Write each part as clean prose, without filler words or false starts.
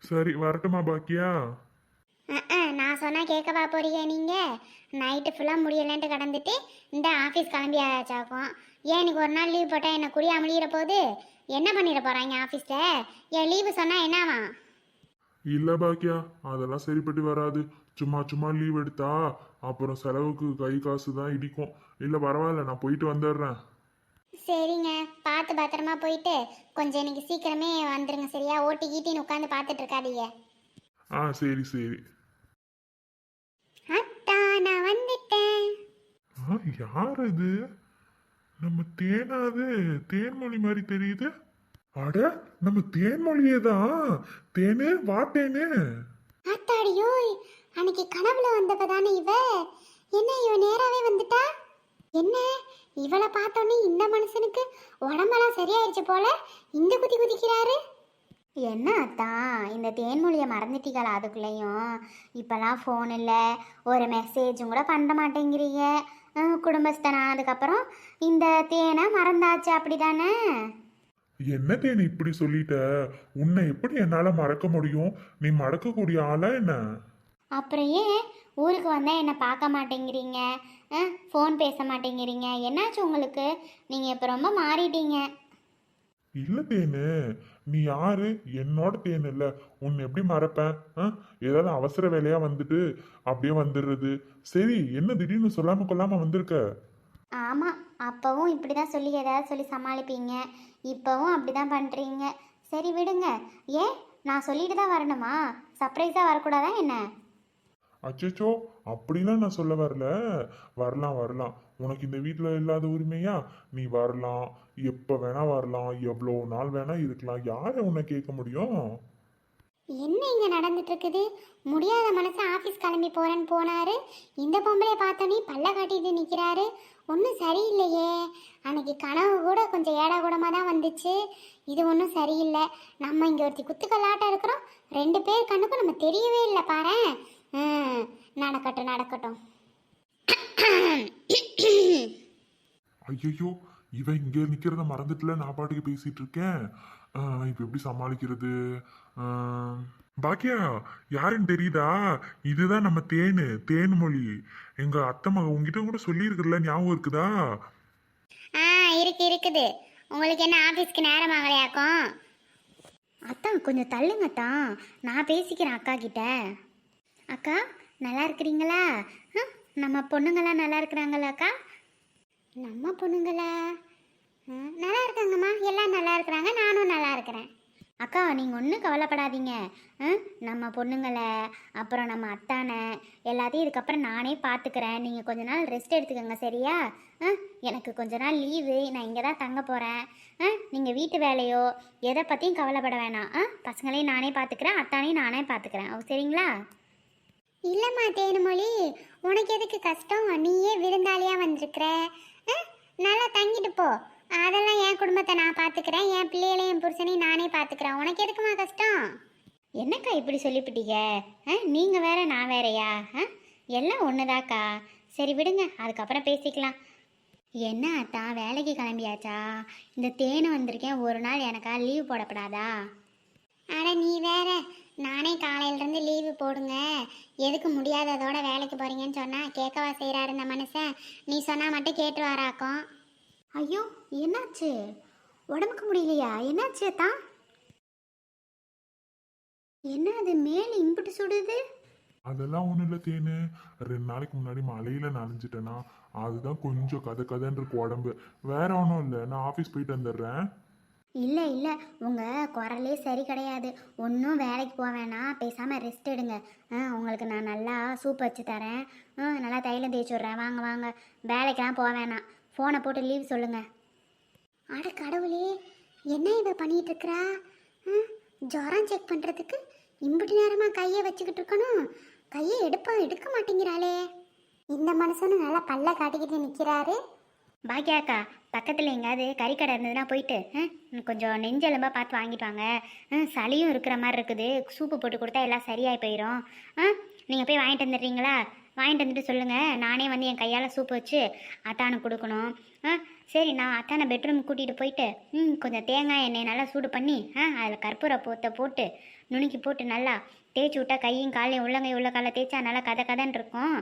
சரி வரட்டுமா பாக்கியா? நான் சொன்னால் கேட்கவா போறீங்க நீங்கள்? நைட்டு ஃபுல்லாக முடியலன்ட்டு கடந்துட்டு இந்த ஆஃபீஸ் கிளம்பி ஆச்சாக்கும். ஏன் இன்னைக்கு ஒரு நாள் லீவ் போட்டால் என்ன குடியா முடியிற போது என்ன பண்ணிட போகிறாங்க ஆஃபீஸில்? என் லீவு சொன்னால் என்னவா? இல்ல பாக்கியா, அதெல்லாம் சரிப்பட்டு வராது. சும்மா சும்மா லீவ் எடுத்தா அப்புறம் செலவுக்கு கை காசு தான் இடிக்கும். இல்ல பரவாயில்ல, நான் போயிட்டு வந்துடுறேன். சரிங்க, பார்த்து பத்திரமா போயிட்டு கொஞ்சம் இன்னைக்கு சீக்கிரமே வந்துடுங்க சரியா? ஓட்டி கீட்டின்னு உட்காந்து பார்த்துட்டு இருக்காதீங்க. சரி சரி. அத்தா நான் வந்துட்டேன். யார் இது? நம்ம தேனாது? தேன்மொழி மாதிரி தெரியுது. அட, நம்ம தேன்மொழியே தான். தேனு வா தேனு. அத்தாடியோ, அன்னைக்கு கனவுல வந்தவ தானே இவ? என்ன இவ நேராவே வந்துட்டா? என்ன இவளை பார்த்தோன்னே இந்த மனுஷனுக்கு உடம்பெல்லாம் சரியாயிருச்சு போல இந்த குதி குதிக்கிறாரு. என்ன அத்தான் இந்த தேன்மொழியை மறந்துட்டீங்களா? அதுக்குள்ளேயும் இப்போல்லாம் ஃபோன் இல்லை, ஒரு மெசேஜும் கூட பண்ண மாட்டேங்கிறீங்க. குடும்பஸ்தன் ஆனதுக்கப்புறம் இந்த தேனை மறந்தாச்சு அப்படி தானே? என்ன தேனு இப்படி சொல்லிட்ட? உன்னை எப்படி என்னால மறக்க முடியும்? நீ மறக்கக்கூடிய ஆளா என்ன? அப்புறம் ஏன் ஊருக்கு வந்தால் என்னை பார்க்க மாட்டேங்கிறீங்க, ஃபோன் பேச மாட்டேங்கிறீங்க? என்னாச்சு உங்களுக்கு? நீங்கள் இப்போ ரொம்ப மாறிட்டீங்க. இல்ல தேனு, நீ யாரு? என்னோட தேனு இல்ல. உன்னை எப்படி மறப்பேன்? ஏதாவது அவசர வேலையா வந்துட்டு அப்படியே வந்துடுறது. சரி, என்ன திடீர்னு சொல்லாம கொள்ளாம வந்திருக்க? ஆமாம், அப்போவும் இப்படி தான் சொல்லி ஏதாவது சொல்லி சமாளிப்பீங்க, இப்போவும் அப்படி தான் பண்ணுறீங்க. சரி விடுங்க. ஏன் நான் சொல்லிட்டு தான் வரணுமா? சர்ப்ரைஸாக வரக்கூடாதா என்ன? அச்சச்சோ, அப்படிலாம் நான் சொல்ல வரல. வரலாம் வரலாம். உனக்கு இந்த வீட்டில் இல்லாத உரிமையா? நீ வரலாம், எப்போ வேணா வரலாம், எவ்வளோ நாள் வேணா இருக்கலாம். யாரை உன்னை கேட்க முடியும்? என்ன இங்கே நடந்துட்டு இருக்குது? முடியாத மனசு ஆஃபீஸ் கிளம்பி போகிறேன்னு போனாரு, இந்த பொம்பளை பார்த்தோன்னே பல்ல காட்டிட்டு நிற்கிறாரு. ஒன்றும் சரியில்லையே. அன்னைக்கு கனவு கூட கொஞ்சம் ஏடா கூடமாக தான் வந்துச்சு. இது ஒன்றும் சரியில்லை. நம்ம இங்கே ஒருத்தி குத்துக்கல்லாட்டம் இருக்கிறோம், ரெண்டு பேர் கண்ணுக்கும் நம்ம தெரியவே இல்லை பாரேன். நடக்கட்டும் நடக்கட்டும். ஐயோ, இவன் இங்கே நிற்கிறத மறந்துட்டுல நான் பாட்டுக்கு பேசிட்டு இருக்கேன். இப்போ எப்படி சமாளிக்கிறது? பாக்கியா, யாருன்னு தெரியுதா? இதுதான் நம்ம தேனு, தேன்மொழி. எங்க அத்தை மக உங்ககிட்ட கூட சொல்லியிருக்கிறல, ஞாபகம் இருக்குதா? இருக்குது. உங்களுக்கு என்ன ஆஃபீஸ்க்கு நேரம் ஆகலையாக்கும்? அத்தான் கொஞ்சம் தள்ளுங்கத்தான், நான் பேசிக்கிறேன் அக்கா கிட்ட. அக்கா நல்லா இருக்கிறீங்களா? நம்ம பொண்ணுங்களாம் நல்லா இருக்கிறாங்களா அக்கா? நம்ம பொண்ணுங்களா? நல்லா இருக்காங்கம்மா, எல்லாம் நல்லா இருக்கிறாங்க, நானும் நல்லா இருக்கிறேன். அக்கா நீங்கள் ஒன்றும் கவலைப்படாதீங்க. நம்ம பொண்ணுங்களை அப்புறம் நம்ம அத்தானை எல்லாத்தையும் இதுக்கப்புறம் நானே பார்த்துக்கிறேன். நீங்கள் கொஞ்ச நாள் ரெஸ்ட் எடுத்துக்கோங்க சரியா? எனக்கு கொஞ்ச நாள் லீவு, நான் இங்கே தான் தங்க போகிறேன். நீங்கள் வீட்டு வேலையோ எதை பற்றியும் கவலைப்பட வேணாம். பசங்களையும் நானே பார்த்துக்கிறேன், அத்தானையும் நானே பார்த்துக்கிறேன். சரிங்களா? இல்லைம்மா தேனுமொழி, உனக்கு எதுக்கு கஷ்டம்? நீயே விருந்தாளியாக வந்திருக்கிற, நல்லா தங்கிட்டு போ. அதெல்லாம் என் குடும்பத்தை நான் பார்த்துக்கிறேன், என் பிள்ளைகளையும் என் புருஷனையும் நானே பார்த்துக்கிறேன். உனக்கு எதுக்குமா கஷ்டம்? என்னக்கா இப்படி சொல்லிவிட்டீங்க? நீங்கள் வேற நான் வேறையா? எல்லாம் ஒன்றுதாக்கா. சரி விடுங்க, அதுக்கப்புறம் பேசிக்கலாம். என்ன அத்தா வேலைக்கு கிளம்பியாச்சா? இந்த தேனை வந்திருக்கேன், ஒரு நாள் எனக்கா லீவ் போடப்படாதா? அட நீ வேற, நானே காலையிலேருந்து லீவு போடுங்க, எதுக்கு முடியாததோட வேலைக்கு போகிறீங்கன்னு சொன்னால் கேட்கவா செய்கிறாரு இந்த மனுஷன்? நீ சொன்னால் மட்டும் கேட்டு வராக்கும். ஐயோ என்னாச்சு? உடம்புக்கு முடியலையா? என்னாச்சு தான்? என்ன அது மேலே இம்புட்டு சுடுது? அதெல்லாம் ஒன்றும் இல்லை தேனு. 2 நாளைக்கு முன்னாடி மழையில நனைஞ்சிட்டேனா, அதுதான் கொஞ்சம் கதன்னு இருக்கு உடம்பு. வேற ஒன்றும் இல்லை, நான் ஆஃபீஸ் போயிட்டு வந்துடுறேன். இல்லை இல்லை, உங்கள் குரலே சரி கிடையாது. ஒன்றும் வேலைக்கு போக வேணாம், பேசாமல் ரெஸ்ட் எடுங்க. உங்களுக்கு நான் நல்லா சூப் வச்சு தரேன், நல்லா தைலம் தேய்ச்சி விட்றேன். வாங்க வாங்க, வேலைக்கெல்லாம் போக வேணாம், ஃபோனை போட்டு லீவ் சொல்லுங்கள். அட கடவுளே, என்ன இவ பண்ணிகிட்டு இருக்கிறா? ஜுரம் செக் பண்ணுறதுக்கு இம்புட்டு நேரமாக கையை வச்சுக்கிட்டு இருக்கணும், கையை எடுக்க மாட்டேங்கிறாளே. இந்த மனுஷனும் நல்லா பல்ல காட்டிக்கிட்டு நிற்கிறாரு. பாக்கியாக்கா, பக்கத்தில் எங்கேயாவது கறிக்கடை இருந்ததுன்னா போயிட்டு கொஞ்சம் நெஞ்செலும்பாக பார்த்து வாங்கிட்டு வாங்க. சளியும் இருக்கிற மாதிரி இருக்குது, சூப்பு போட்டு கொடுத்தா எல்லாம் சரியாகி போயிடும். நீங்கள் போய் வாங்கிட்டு வந்துடுறீங்களா? வாங்கிட்டு வந்துட்டு சொல்லுங்கள், நானே வந்து என் கையால் சூப்பு வச்சு அத்தானுக்கு கொடுக்கணும். சரி நான் அத்தானை பெட்ரூம் கூட்டிகிட்டு போயிட்டு கொஞ்சம் தேங்காய் எண்ணெய் நல்லா சூடு பண்ணி அதில் கற்பூர பூத்தை போட்டு நுணுக்கி போட்டு நல்லா தேய்ச்சி விட்டா கையும் காலையும் உள்ளங்கை உள்ள காலை தேய்ச்சா நல்லா கதன்னு இருக்கும்.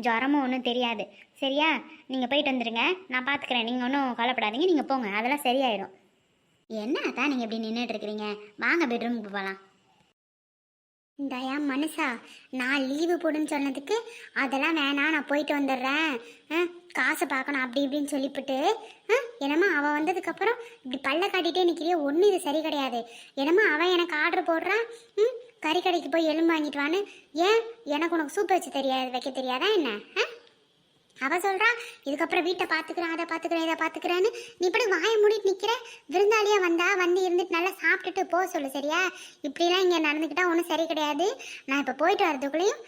ஜுரமும் ஒன்றும் தெரியாது. சரியா? நீங்கள் போயிட்டு வந்துடுங்க, நான் பார்த்துக்கிறேன். நீங்கள் ஒன்றும் கவலைப்படாதீங்க, நீங்கள் போங்க, அதெல்லாம் சரியாயிடும். என்ன அதான் நீங்கள் இப்படி நின்றுட்டு இருக்கிறீங்க? வாங்க பெட்ரூமுக்கு போகலாம். தயா மனுஷா, நான் லீவு போடுன்னு சொன்னதுக்கு அதெல்லாம் வேணாம், நான் போயிட்டு வந்துடுறேன், காசை பார்க்கணும் அப்படி இப்படின்னு சொல்லிவிட்டு என்னம்மா அவன் வந்ததுக்கப்புறம் இப்படி பல்ல காட்டிகிட்டே நிற்கிறியே, ஒன்றும் இது சரி கிடையாது. என்னம்மா அவன் எனக்கு ஆர்டர் போடுறான், கறி கடைக்கு போய் எலும்பு வாங்கிட்டு வான்னு. ஏன் எனக்கு உனக்கு சூப் வச்சு தெரியாது, வைக்க தெரியாதா என்ன? அவள் சொல்கிறா இதுக்கப்புறம் வீட்டை பார்த்துக்கிறேன், அதை பார்த்துக்கிறேன், இதை பார்த்துக்கிறேன்னு. நீ இப்படி வாயை மூடிட்டு நிற்கிற. விருந்தாளியாக வந்து இருந்துட்டு நல்லா சாப்பிட்டுட்டு போக சொல்லு. சரியா? இப்படிலாம் இங்கே நடந்துக்கிட்டா ஒன்றும் சரி கிடையாது. நான் இப்போ போயிட்டு வரதுக்குள்ளேயும்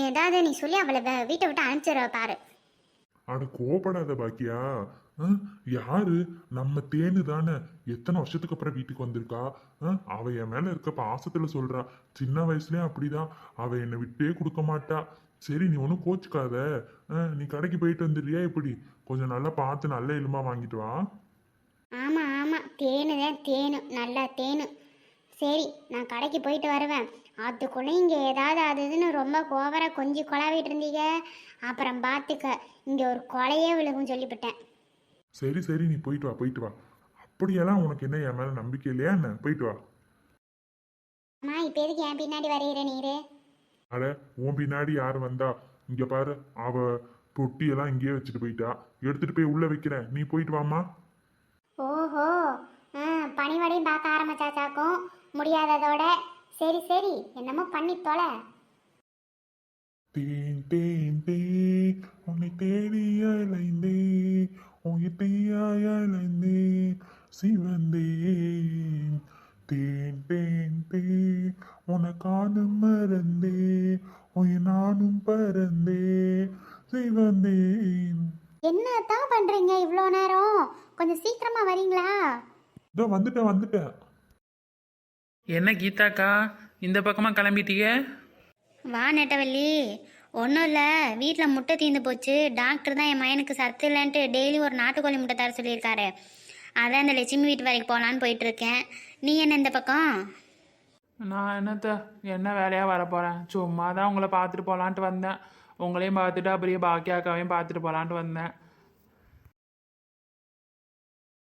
ஏதாவது நீ சொல்லி அவளை வீட்டை விட்டு அனுப்பிச்சிடுவ பாரு. அட கோபப்படாத பாக்கியா. யாரு? நம்ம தேனு தானே. எத்தனை வருஷத்துக்கு அப்புறம் வீட்டுக்கு வந்திருக்கா. அவ என் மேல இருக்க பாசத்துல சொல்றா. சின்ன வயசுலயும் அப்படிதான். அவ என்னை விட்டே கொடுக்க மாட்டா. சரி நீ ஒன்றும் கோச்சுக்காத. நீ கடைக்கு போயிட்டு வந்துடுறியா? இப்படி கொஞ்சம் நல்லா பார்த்து நல்ல எலும்பா வாங்கிட்டு வா. ஆமாம் ஆமாம், தேனு தான் தேனு, நல்லா தேனு. சரி நான் கடைக்கு போயிட்டு வருவேன். அதுக்குள்ளே இங்கே ஏதாவது அது இதுன்னு ரொம்ப கோவராக கொஞ்சம் கொலாவிட்டு இருந்தீங்க, அப்புறம் பார்த்துக்க இங்கே ஒரு கொலையே விழுகும் சொல்லிவிட்டேன். சரி சரி நீ போயிட்டு வா, போயிட்டு வா. அப்படியெல்லாம் உனக்கு என்ன என் மேல நம்பிக்கை இல்லையா என்ன? போயிட்டு வா. அம்மா இப்போ எதுக்கு என் பின்னாடி வரைகிற நீரு? அட உன் பின்னாடி யார் வந்தா? இங்க பாரு, அவ பொட்டியெல்லாம் இங்கேயே வச்சுட்டு போயிட்டா. எடுத்துட்டு போய் உள்ள வைக்கிறேன், நீ போயிட்டு வாமா. ஓஹோ, பனிவடையும் பார்க்க ஆரம்பிச்சாச்சாக்கும் முடியாததோட. சரி சரி, என்னமோ பண்ணி தொலை. தேன் தேன் தேன் உன்னை தேடி அலைந்தேன், உயிர் தீயாய் அலைந்தேன், சிவந்தேன். தேன் தேன் தேன் உன்னை காணும் மறந்தேன், உயிர் நானும் பறந்தேன், சிவந்தேன். என்னத்தான் பண்றீங்க இவ்வளோ நேரம்? கொஞ்சம் சீக்கிரமா வரீங்களா? இதோ வந்துட்டேன் வந்துட்டேன். என்ன கீதாக்கா இந்த பக்கமாக கிளம்பிட்டீங்க? வா நெட்டவள்ளி. ஒன்றும் இல்லை, வீட்டில் முட்டை தீர்ந்து போச்சு. டாக்டர் தான் என் மயனுக்கு சத்து இல்லைன்ட்டு டெய்லி ஒரு நாட்டுக்கோழி முட்டை தர சொல்லியிருக்காரு. அதான் இந்த லட்சுமி வீட்டு வரைக்கும் போகலான்னு போயிட்டுருக்கேன். நீ என்ன இந்த பக்கம்? நான் என்ன வேலையாக வர போகிறேன், சும்மா தான் உங்களை பார்த்துட்டு போகலான்ட்டு வந்தேன். உங்களையும் பார்த்துட்டு அப்படியே பாக்கியாக்காவையும் பார்த்துட்டு போகலான்ட்டு வந்தேன்.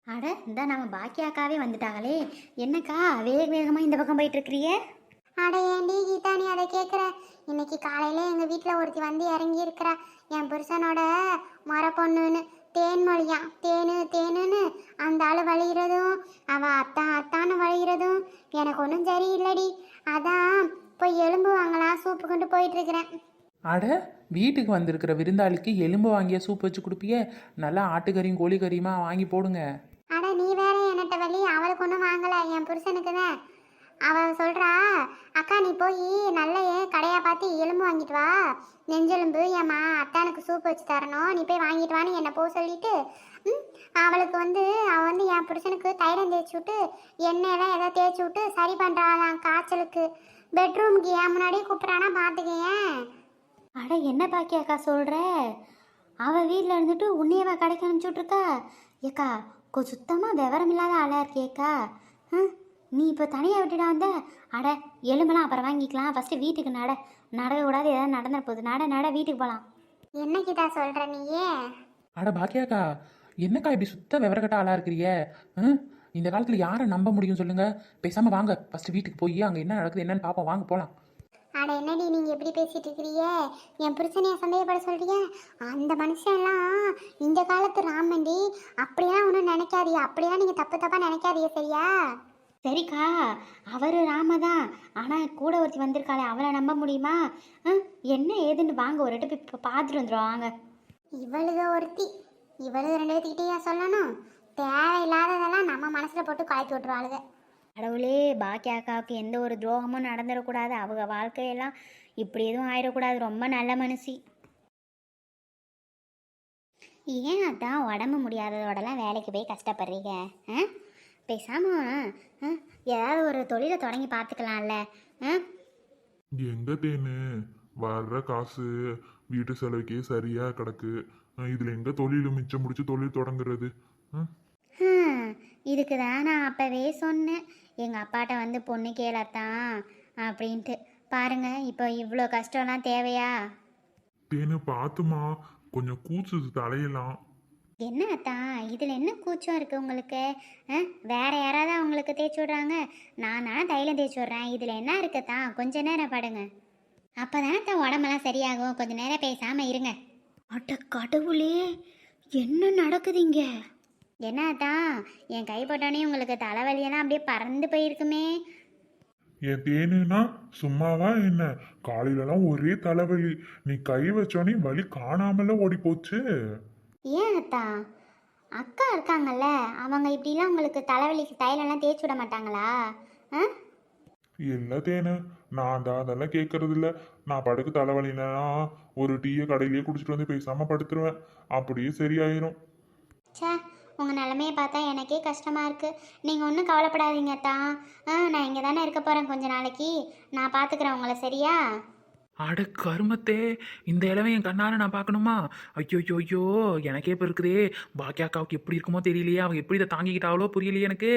அட இந்த நம்ம பாக்கியாக்காவே வந்துட்டாங்களே. என்னக்கா வேகமாக இந்த பக்கம் போயிட்டுருக்கிறியே? அட ஏண்டி கீதா நீ அதை கேட்குற? இன்னைக்கு காலையில் எங்கள் வீட்டில் ஒருத்தி வந்து இறங்கி இருக்கிறா. என் புருஷனோட மர பொண்ணுன்னு தேன்மொழியா. தேனு தேனுன்னு அந்த ஆள் வழிகிறதும் அவள் அத்தான்னு வழிகிறதும் எனக்கு ஒன்றும் சரியில்லடி. அதான் போய் எலும்பு வாங்கலாம் சூப்பு கொண்டு போயிட்டுருக்கிறேன். அட வீட்டுக்கு வந்திருக்கிற விருந்தாளிக்கு எலும்பு வாங்கிய சூப் வச்சு கொடுப்பியே, நல்லா ஆட்டுக்கறியும் கோழிக்கறியுமா வாங்கி போடுங்க. அட நீ வேற என்னட்ட வழி, அவளுக்கு ஒன்றும் வாங்கலை, என் புருஷனுக்கு தான். அவள் சொல்கிறா அக்கா நீ போய் நல்ல கடையாக பார்த்து எலும்பு வாங்கிட்டு வா, நெஞ்செலும்பு ஏம்மா அத்தானுக்கு சூப் வச்சு தரணும், நீ போய் வாங்கிட்டு வான்னு என்னை போக சொல்லிட்டு அவளுக்கு அவள் என் புருஷனுக்கு தைலம் தேய்ச்சி விட்டு எண்ணெயெல்லாம் ஏதோ தேய்ச்சி விட்டு சரி பண்ணுறாளாம் காய்ச்சலுக்கு. பெட்ரூமுக்கு ஏன் முன்னாடியே கூப்பிட்றானா பார்த்துக்கேன். அட என்ன பாக்கியாக்கா சொல்கிற? அவள் வீட்டில் இருந்துட்டு உன்னையவா கடைக்கு அனுப்பிச்சுட்ருக்கா? ஏக்கா கொஞ்சம் சுத்தமாக விவரம் இல்லாத ஆளாக இருக்கேக்கா. நீ இப்போ தனியாக விட்டுடா வந்த. அட எலும்பெல்லாம் அப்புறம் வாங்கிக்கலாம், ஃபஸ்ட்டு வீட்டுக்கு நடக்க கூடாது, ஏதாவது நடந்துட போகுது. நட வீட்டுக்கு போகலாம். என்னக்கிட்டா சொல்கிற நீயே? அட பாக்கியாக்கா என்னக்கா இப்படி சுத்த விவரக்கட்ட ஆளாக இருக்கிறிய? இந்த காலத்தில் யாரை நம்ப முடியும் சொல்லுங்கள்? பேசாமல் வாங்க ஃபஸ்ட்டு வீட்டுக்கு போய் அங்கே என்ன நடக்குது என்னன்னு பார்ப்போம், வாங்க போகலாம். அட என்னடி நீங்கள் எப்படி பேசிகிட்டு இருக்கிறீங்க? என் புருஷனைய சந்தேகப்பட சொல்கிறீங்க? அந்த மனுஷன்லாம் இந்த காலத்து ராமண்டி. அப்படியெல்லாம் ஒன்றும் நினைக்காதீங்க, அப்படியெல்லாம் நீங்கள் தப்பாக நினைக்காதீங்க. சரியா? சரிக்கா, அவர் ராம தான். ஆனால் கூட ஒருத்தி வந்திருக்காளே, அவளை நம்ப முடியுமா? என்ன ஏதுன்னு வாங்க ஒரு இடத்து இப்போ பார்த்துட்டு வந்துடும் வாங்க. இவளுக ஒருத்தி, இவளுக ரெண்டு பேர்த்துக்கிட்டே சொல்லணும். தேவையில்லாததெல்லாம் நம்ம மனசில் போட்டு காய்ச்சி விட்டுருவாளுங்க. கடவுளே, பாக்கியாக்காவுக்கு எந்த ஒரு துரோகமும் நடந்துடக்கூடாது. அவங்க வாழ்க்கையெல்லாம் இப்படி எதுவும் ஆயிடக்கூடாது. ரொம்ப நல்ல மனுஷி. ஏன் அதான் உடம்பு முடியாததோடலாம் வேலைக்கு போய் கஷ்டப்படுறீங்க? பேசாமல் ஏதாவது ஒரு தொழிலை தொடங்கி பார்த்துக்கலாம்ல. எங்க தேனு வர்ற காசு வீட்டு செலவுக்கே சரியா கிடக்கு. இதுல எங்க தொழில் மிச்சம் முடிச்சு தொழில் தொடங்குறது? ம்? இதுக்கு தான் நான் அப்போவே சொன்னேன் எங்கள் அப்பாட்ட வந்து பொண்ணு கேளத்தான் அப்படின்ட்டு. பாருங்க இப்போ இவ்வளோ கஷ்டம்லாம் தேவையா? தேனு பாத்துமா, கொஞ்சம் கூச்சுது தலையெல்லாம். என்ன அத்தான் இதில் என்ன கூச்சம் இருக்குது உங்களுக்கு? வேற யாராவது அவங்களுக்கு தேய்ச்சி விட்றாங்க, நான் தானே தைலம் தேய்ச்சி விட்றேன். இதில் என்ன இருக்குதான்? கொஞ்ச நேரம் படுங்க, அப்போ தானே தான் உடம்பெல்லாம் சரியாகும். கொஞ்ச நேரம் பேசாமல் இருங்க. அட்ட கடவுளே, என்ன நடக்குதுங்க? என்ன அத்தான், என் கை போட்டோன்னே உங்களுக்கு தலைவலியெல்லாம் அப்படியே பறந்து போயிருக்குமே. என் தேனுனா சும்மாவா என்ன? காலையிலலாம் ஒரே தலைவலி, நீ கை வச்சோனே வலி காணாமல ஓடி போச்சு. ஏன் அத்தா, அக்கா இருக்காங்கல்ல, அவங்க இப்படிலாம் உங்களுக்கு தலைவலிக்கு தைலம்லாம் தேய்ச்சி விட மாட்டாங்களா? ஆ இல்ல தேனு, நான் தான் அதெல்லாம் கேட்கறது இல்ல. நான் படுக்கு தலைவலினா ஒரு டீயை கடையிலேயே குடிச்சிட்டு வந்து பேசாம படுத்துருவேன், அப்படியே சரியாயிரும். ச்சே, உங்கள் நிலமையை பார்த்தா எனக்கே கஷ்டமாக இருக்குது. நீங்கள் ஒன்றும் கவலைப்படாதீங்க அத்தா. நான் இங்கே தானே இருக்க போகிறேன் கொஞ்ச நாளைக்கு. நான் பார்த்துக்கிறேன் உங்களை, சரியா? அட கருமத்தே, இந்த இளவை என் கண்ணால நான் பார்க்கணுமா? ஐயோ ஐயோ ஐயோ, எனக்கே இப்போ இருக்குதே. பாக்கியா அக்காவுக்கு எப்படி இருக்குமோ தெரியலையே, அவங்க எப்படி இதை தாங்கிக்கிட்டாவளோ புரியலையே எனக்கு.